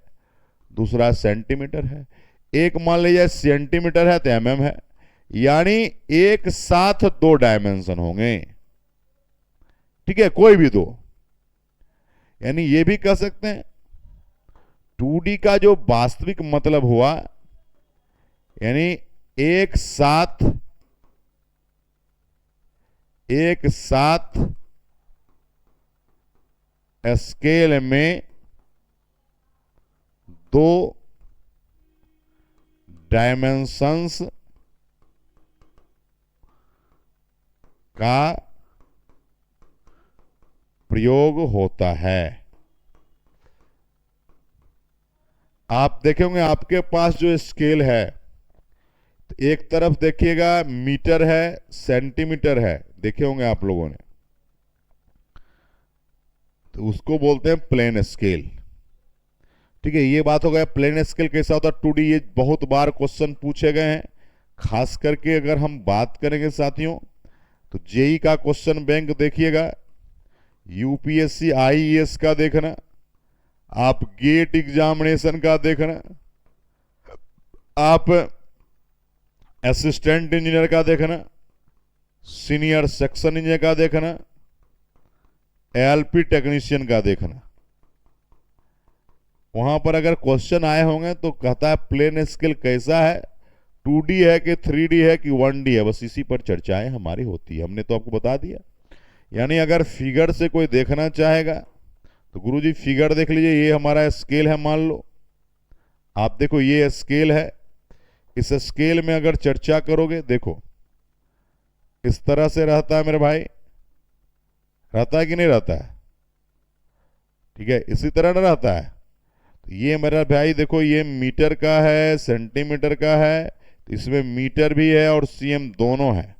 दूसरा सेंटीमीटर है। एक मान लीजिए सेंटीमीटर है तो mm है, यानी एक साथ दो डायमेंशन होंगे। ठीक है, कोई भी दो। यानी ये भी कह सकते हैं 2D का जो वास्तविक मतलब हुआ, यानी एक साथ स्केल में दो डायमेंशंस का प्रयोग होता है। आप देखेंगे आपके पास जो स्केल है, तो एक तरफ देखिएगा मीटर है, सेंटीमीटर है, देखे होंगे आप लोगों ने, तो उसको बोलते हैं प्लेन स्केल। ठीक है, ये बात हो गया प्लेन स्केल कैसा होता है 2D। ये बहुत बार क्वेश्चन पूछे गए हैं, खास करके अगर हम बात करेंगे साथियों तो जेई का क्वेश्चन बैंक देखिएगा, यूपीएससी आईएएस का देखना, आप गेट एग्जामिनेशन का देखना, आप असिस्टेंट इंजीनियर का देखना, सीनियर सेक्शन इंजीनियर का देखना, एलपी टेक्नीशियन का देखना। वहां पर अगर क्वेश्चन आए होंगे तो कहता है प्लेन स्केल कैसा है, 2D है कि 3D है कि 1D है। बस इसी पर चर्चाएं हमारी होती है, हमने तो आपको बता दिया। यानी अगर फिगर से कोई देखना चाहेगा तो गुरुजी फिगर देख लीजिए, ये हमारा स्केल है, मान लो आप देखो ये स्केल है। इस स्केल में अगर चर्चा करोगे, देखो इस तरह से रहता है मेरे भाई, रहता है कि नहीं रहता है? ठीक है, इसी तरह ना रहता है। तो ये मेरा भाई देखो, ये मीटर का है, सेंटीमीटर का है, तो इसमें मीटर भी है और सीएम दोनों है।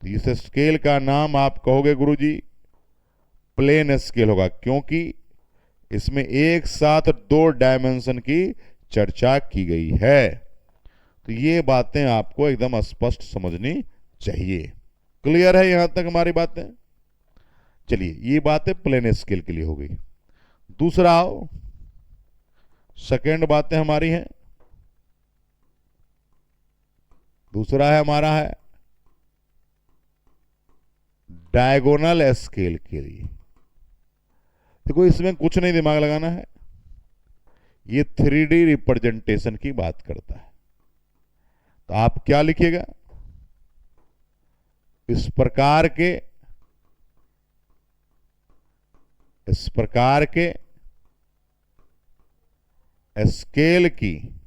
तो इस स्केल का नाम आप कहोगे गुरुजी प्लेन स्केल होगा, क्योंकि इसमें एक साथ दो डायमेंशन की चर्चा की गई है। तो ये बातें आपको एकदम स्पष्ट समझनी चाहिए। क्लियर है यहां तक हमारी बातें? चलिए, ये बातें प्लेन स्केल के लिए हो गई। दूसरा आओ, सेकेंड बातें हमारी हैं। दूसरा है हमारा है डायगोनल स्केल के लिए। देखो इसमें कुछ नहीं दिमाग लगाना है, ये 3D रिप्रेजेंटेशन की बात करता है। तो आप क्या लिखिएगा, इस प्रकार के स्केल की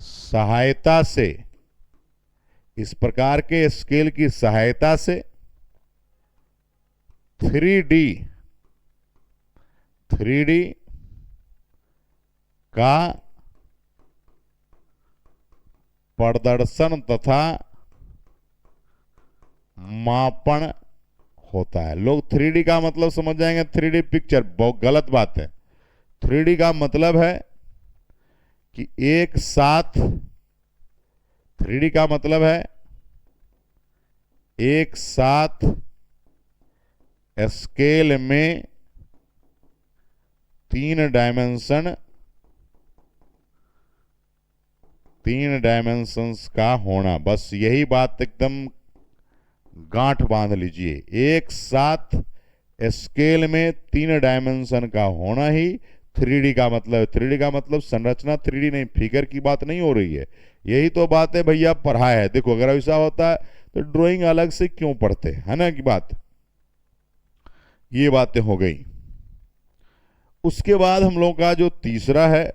सहायता से, इस प्रकार के स्केल की सहायता से 3D का प्रदर्शन तथा मापन होता है। लोग 3D का मतलब समझ जाएंगे 3D पिक्चर, बहुत गलत बात है। 3D का मतलब है कि एक साथ, 3D का मतलब है एक साथ स्केल में 3 डायमेंशंस का होना। बस यही बात एकदम गांठ बांध लीजिए, एक साथ स्केल में 3 डायमेंशन का होना ही 3D का मतलब है। 3D का मतलब संरचना 3D नहीं, फिगर की बात नहीं हो रही है। यही तो बात है भैया, पढ़ा है। देखो अगर ऐसा होता है तो ड्राइंग अलग से क्यों पढ़ते, है ना की बात। ये बातें हो गई। उसके बाद हम लोगों का जो तीसरा है,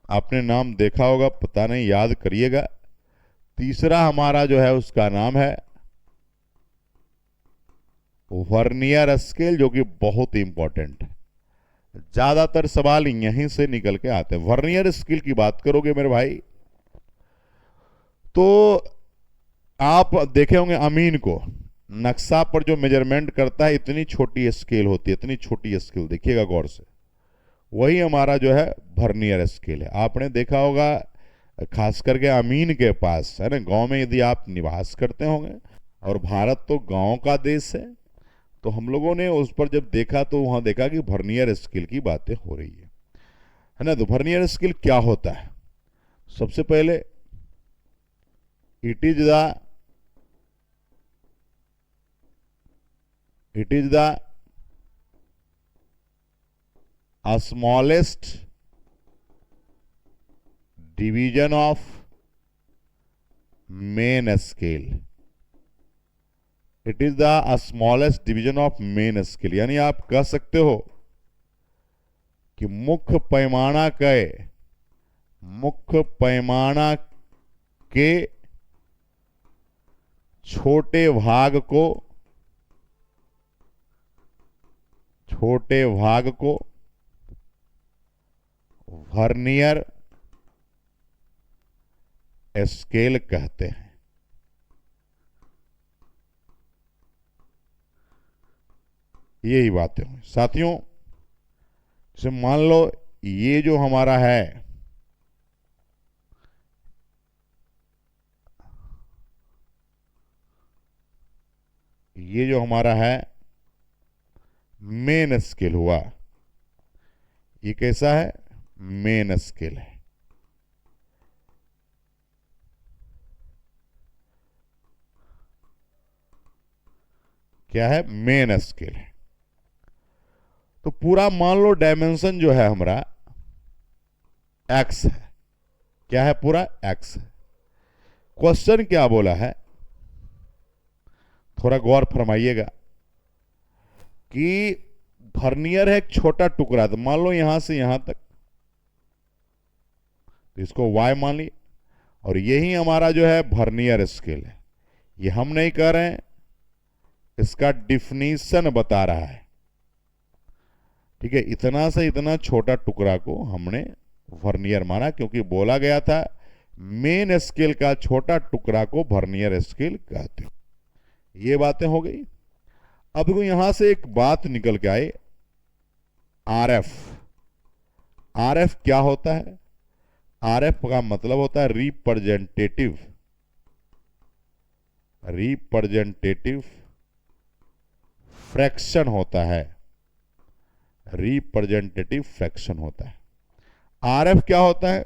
आपने नाम देखा होगा, पता नहीं, याद करिएगा। तीसरा हमारा जो है उसका नाम है वर्नियर स्केल, जो कि बहुत इंपॉर्टेंट है। ज्यादातर सवाल यहीं से निकल के आते हैं। वर्नियर स्केल की बात करोगे मेरे भाई तो आप देखे होंगे अमीन को, नक्शा पर जो मेजरमेंट करता है इतनी छोटी स्केल होती है, इतनी छोटी स्केल, देखिएगा गौर से। वही हमारा जो है वर्नियर स्केल है। आपने देखा होगा खास करके अमीन के पास, है ना, गांव में यदि आप निवास करते होंगे, और भारत तो गांव का देश है, तो हम लोगों ने उस पर जब देखा तो वहां देखा कि वर्नियर स्केल की बातें हो रही है ना। तो वर्नियर स्केल क्या होता है? सबसे पहले it is the smallest division of main scale. It is the smallest division of main scale, यानी आप कह सकते हो कि मुख्य पैमाना के छोटे भाग को वर्नियर स्केल कहते हैं। यही बातें हुई साथियों। जैसे मान लो ये जो हमारा है, ये जो हमारा है मेन स्केल हुआ, ये कैसा है? मेन स्केल है। क्या है? मेन स्केल है। तो पूरा मान लो डायमेंशन जो है हमारा एक्स है। क्या है? पूरा एक्स है। क्वेश्चन क्या बोला है, थोड़ा गौर फरमाइएगा कि वर्नियर है एक छोटा टुकड़ा, तो मान लो यहां से यहां तक, तो इसको y मान लिया, और यही हमारा जो है वर्नियर स्केल है। ये हम नहीं कह रहे हैं, इसका डिफिनीशन बता रहा है। ठीक है, इतना से इतना छोटा टुकड़ा को हमने वर्नियर माना, क्योंकि बोला गया था मेन स्केल का छोटा टुकड़ा को वर्नियर स्केल कहते हो। ये बातें हो गई। अब देखो यहां से एक बात निकल के आए, आरएफ। आरएफ क्या होता है? आरएफ का मतलब होता है रिप्रेजेंटेटिव फ्रैक्शन होता है। रिप्रेजेंटेटिव फ्रैक्शन होता है। आरएफ क्या होता है?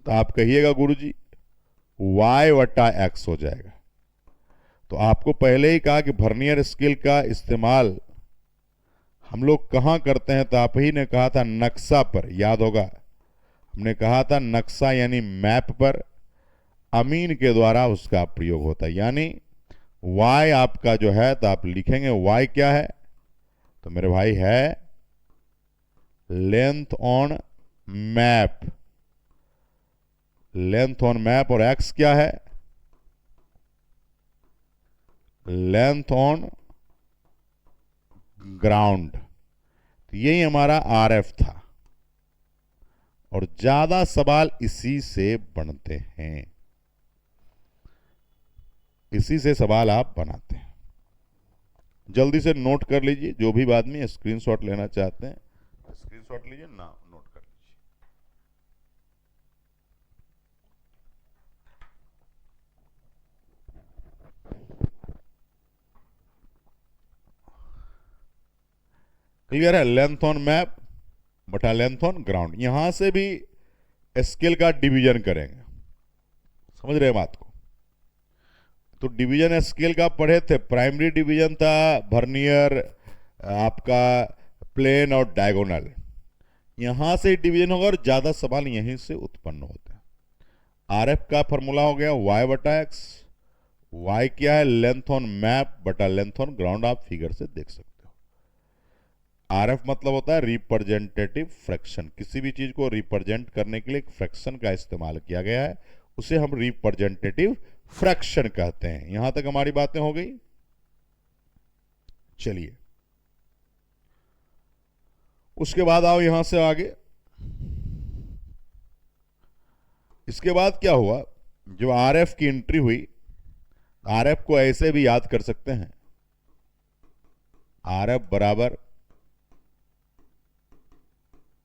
तो आप कहिएगा गुरुजी y वटा x हो जाएगा। तो आपको पहले ही कहा कि वर्नियर स्केल का इस्तेमाल हम लोग कहां करते हैं, तो आप ही ने कहा था नक्शा पर, याद होगा हमने कहा था नक्शा यानी मैप पर अमीन के द्वारा उसका प्रयोग होता है। यानी y आपका जो है, तो आप लिखेंगे y क्या है, तो मेरे भाई है length on map, length on map, और x क्या है, लेंथ ऑन ग्राउंड। तो यही हमारा आरएफ था और ज्यादा सवाल इसी से बनते हैं, इसी से सवाल आप बनाते हैं। जल्दी से नोट कर लीजिए, जो भी आदमी स्क्रीनशॉट लेना चाहते हैं स्क्रीनशॉट लीजिए, ना नोट कर लीजिए। क्लियर है? लेंथ ऑन मैप बटा लेंथ ऑन ग्राउंड। यहां से भी स्केल का डिवीजन करेंगे, समझ रहे हैं बात को? तो डिवीजन स्केल का पढ़े थे, प्राइमरी डिवीजन था वर्नियर, आपका प्लेन और डायगोनल। यहां से डिवीजन होगा और ज्यादा सवाल यहीं से उत्पन्न होते हैं। आरएफ का फॉर्मूला हो गया y बटा एक्स। y क्या है, लेंथ ऑन मैप बटा लेंथ ऑन ग्राउंड, आप फिगर से देख सकते हो। आरएफ मतलब होता है रिप्रेजेंटेटिव फ्रैक्शन। किसी भी चीज को रिप्रेजेंट करने के लिए एक फ्रैक्शन का इस्तेमाल किया गया है, उसे हम रिप्रेजेंटेटिव फ्रैक्शन कहते हैं। यहां तक हमारी बातें हो गई। चलिए उसके बाद आओ यहां से आगे। इसके बाद क्या हुआ, जो आरएफ की एंट्री हुई, आरएफ को ऐसे भी याद कर सकते हैं, आरएफ बराबर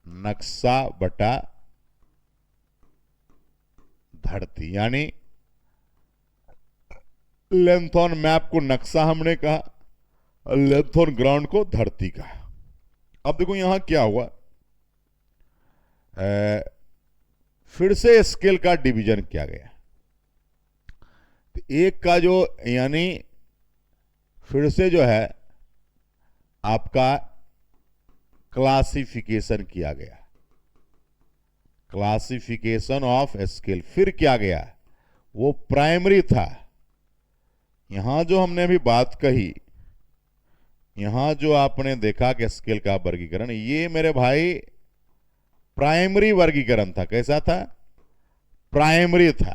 नक्शा बटा धरती। यानी लेंथ ऑन मैप को नक्शा हमने कहा, लेंथ ऑन ग्राउंड को धरती कहा। अब देखो यहां क्या हुआ, फिर से स्केल का डिवीजन किया गया। तो एक का जो यानी फिर से जो है आपका क्लासिफिकेशन किया गया, क्लासिफिकेशन ऑफ स्केल। फिर क्या गया, वो प्राइमरी था। यहां जो हमने अभी बात कही, यहां जो आपने देखा कि स्केल का वर्गीकरण, ये मेरे भाई प्राइमरी वर्गीकरण था। कैसा था? प्राइमरी था।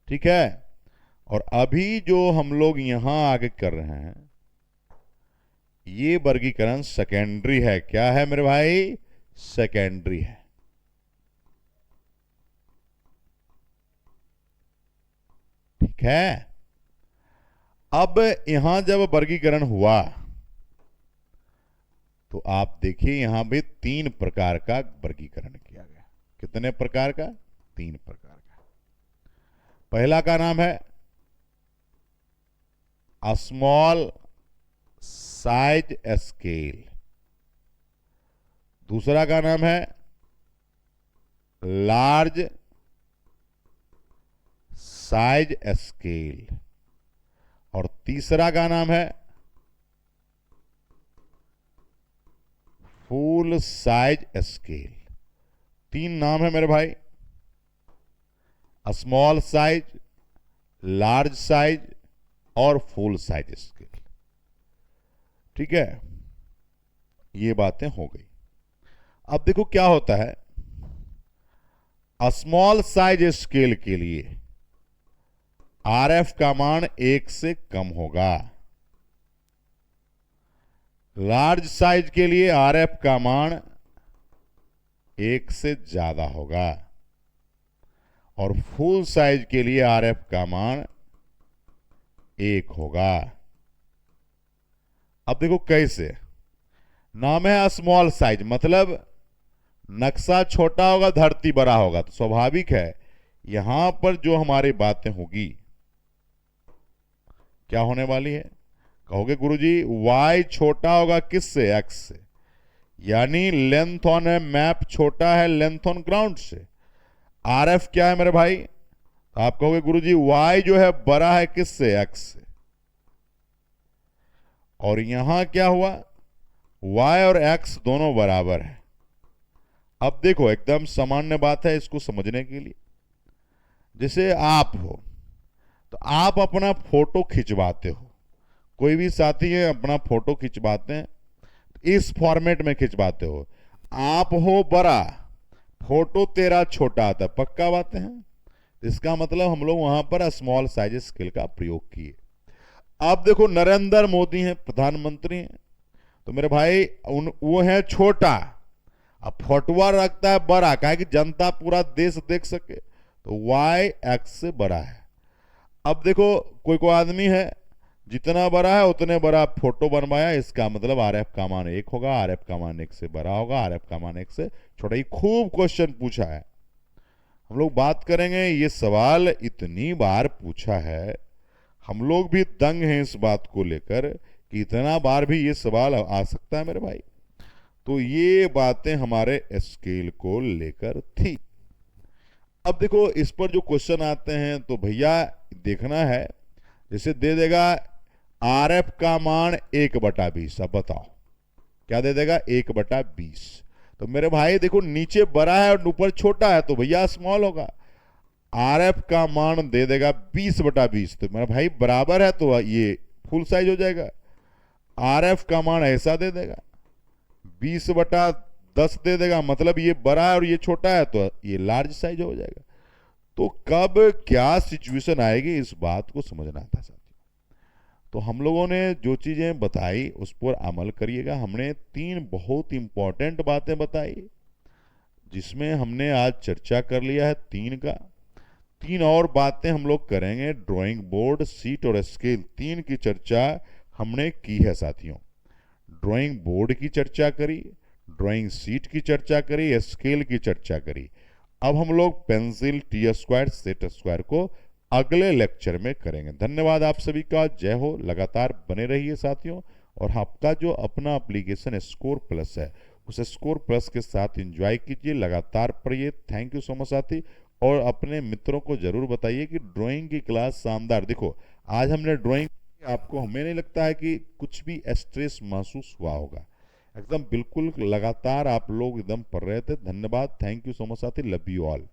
ठीक है। और अभी जो हम लोग यहां आगे कर रहे हैं, ये वर्गीकरण सेकेंडरी है। क्या है मेरे भाई? सेकेंडरी है। ठीक है। अब यहां जब वर्गीकरण हुआ तो आप देखिए यहां भी 3 प्रकार का वर्गीकरण किया गया। कितने प्रकार का? 3 प्रकार का। पहला का नाम है स्मॉल साइज स्केल, दूसरा का नाम है लार्ज साइज स्केल, और तीसरा का नाम है फुल साइज स्केल। 3 नाम है मेरे भाई, स्मॉल साइज, लार्ज साइज और फुल साइज स्केल। ठीक है, ये बातें हो गई। अब देखो क्या होता है, स्मॉल साइज स्केल के लिए आरएफ का मान 1 से कम होगा, लार्ज साइज के लिए आरएफ का मान 1 से ज्यादा होगा, और फुल साइज के लिए आरएफ का मान 1 होगा। अब देखो कैसे, नाम है स्मॉल साइज, मतलब नक्शा छोटा होगा धरती बड़ा होगा, तो स्वाभाविक है यहां पर जो हमारी बातें होगी क्या होने वाली है। कहोगे गुरुजी y छोटा होगा किससे? x से। यानी लेंथ ऑन ए मैप छोटा है लेंथ ऑन ग्राउंड से। RF क्या है मेरे भाई? आप कहोगे गुरुजी y जो है बड़ा है किससे? x से। और यहां क्या हुआ? y और x दोनों बराबर है। अब देखो एकदम सामान्य बात है इसको समझने के लिए। जैसे आप हो तो आप अपना फोटो खिंचवाते हो, कोई भी साथी है अपना फोटो खिंचवाते हैं, इस फॉर्मेट में खिंचवाते हो। आप हो बड़ा, फोटो तेरा छोटा आता है, पक्का बातें हैं। इसका मतलब हम लोग वहां पर स्मॉल साइज स्केल का प्रयोग किए। अब देखो नरेंद्र मोदी हैं, प्रधानमंत्री हैं, तो मेरे भाई वो है छोटा, अब फोटोआ रखता है बड़ा, काहे कि जनता पूरा देश देख सके, तो y x से बड़ा है। अब देखो कोई कोई आदमी है जितना बड़ा है उतने बड़ा फोटो बनवाया, इसका मतलब RF का मान 1 होगा, RF का मान 1 से बड़ा होगा, RF का मान 1 से छोटा। ये खूब क्वेश्चन पूछा है, हम लोग बात करेंगे। ये सवाल इतनी बार पूछा है, हम लोग भी दंग हैं इस बात को लेकर कि इतना बार भी ये सवाल आ सकता है मेरे भाई। तो ये बातें हमारे स्केल को लेकर थी। अब देखो इस पर जो क्वेश्चन आते हैं तो भैया देखना है, जैसे दे देगा RF का मान 1/20। अब बताओ क्या दे देगा? 1/20। तो मेरे भाई देखो नीचे बड़ा है और ऊपर छोटा है, तो भैया स्मॉल होगा। RF का मान दे देगा 20/20, तो मेरा भाई बराबर है, तो ये फुल साइज हो जाएगा। RF का मान ऐसा दे देगा 20/10 दे देगा, मतलब ये बड़ा है और ये छोटा है, तो ये लार्ज साइज हो जाएगा। तो कब क्या सिचुएशन आएगी इस बात को समझना था साथियों। तो हम लोगों ने जो चीजें बताई उस पर अमल करिएगा। हमने 3 बहुत इंपॉर्टेंट बातें बताई, जिसमें हमने आज चर्चा कर लिया है 3 का। 3 और बातें हम लोग करेंगे। ड्राइंग बोर्ड, सीट और स्केल, 3 की चर्चा हमने की है साथियों। ड्राइंग बोर्ड की चर्चा करी, ड्राइंग सीट की चर्चा करी, स्केल की चर्चा करी। अब हम लोग pencil, T square, set square को अगले लेक्चर में करेंगे। धन्यवाद आप सभी का, जय हो। लगातार बने रहिए साथियों, और आपका जो अपना एप्लीकेशन स्कोर प्लस है उस स्कोर प्लस के साथ एंजॉय कीजिए, लगातार पढ़िए। थैंक यू सो मच साथी। और अपने मित्रों को जरूर बताइए कि ड्राइंग की क्लास शानदार। देखो आज हमने ड्राइंग, आपको हमें नहीं लगता है कि कुछ भी स्ट्रेस महसूस हुआ होगा, एकदम बिल्कुल लगातार आप लोग एकदम पढ़ रहे थे। धन्यवाद, थैंक यू सो मच साथी, लव यू ऑल।